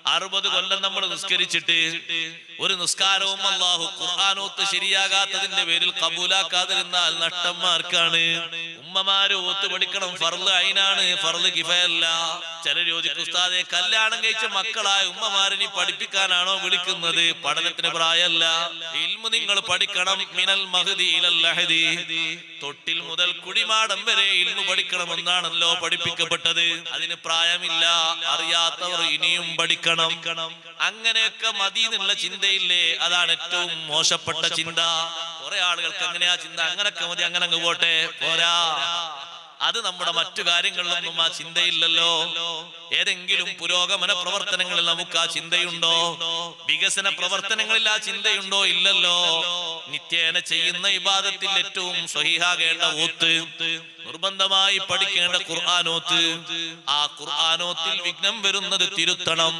60 കൊല്ലം നമ്മൾ നിസ്കരിച്ചിട്ട് ഒരു നിസ്കാരവും അല്ലാഹു ഖുർആനോത്ത് ശരിയാകാത്തതിന്റെ പേരിൽ കബൂലാക്കാതിരുന്നാൽ നഷ്ടന്മാർക്കാണ്. ഉമ്മമാര് ഓത്ത് പഠിക്കണം, ഫർള് ഐനാണ്, ഫർള് കിഫയല്ല. ചിലർ ചോദിക്കും, ഉസ്താദേ കല്യാണം കഴിച്ച മക്കളായ ഉമ്മമാരിനി പഠിപ്പിക്കാനാണോ വിളിക്കുന്നത്? പഠനത്തിന് പ്രായമല്ല. ഇൽമു നിങ്ങൾ പഠിക്കണം. മിനൽ മഹ്ദി ഇലൽ ലഹദി, തൊട്ടിൽ മുതൽ കുടിമാടം വരെ ഇൽമു പഠിക്കണമെന്നാണല്ലോ പഠിപ്പിക്കപ്പെട്ടത്. അതിന് പ്രായമില്ല. അറിയാത്തവർ ഇനിയും പഠിക്കണം. അങ്ങനെയൊക്കെ മതി എന്നുള്ള ചിന്തയില്ലേ? അതാണ് ഏറ്റവും മോശപ്പെട്ട ചിന്ത. കുറെ ആളുകൾക്ക് അങ്ങനെയാ ചിന്ത, അങ്ങനൊക്കെ മതി, അങ്ങനെ അങ്ങ് പോട്ടെ. പോരാ, അത് നമ്മുടെ മറ്റു കാര്യങ്ങളിലൊന്നും ആ ചിന്തയില്ലല്ലോ. ഏതെങ്കിലും പുരോഗമന പ്രവർത്തനങ്ങളിൽ നമുക്ക് ആ ചിന്തയുണ്ടോ? വികസന പ്രവർത്തനങ്ങളിൽ ആ ചിന്തയുണ്ടോ? ഇല്ലല്ലോ. നിത്യേന ചെയ്യുന്ന ഇബാദത്തിൽ ഏറ്റവും സ്വഹീഹാകേണ്ട ഓത്ത്, നിർബന്ധമായി പഠിക്കേണ്ട ഖുർആനോത്ത്. ആ ഖുർആനോത്തിൽ വിഘ്നം വരുന്നത് തിരുത്തണം.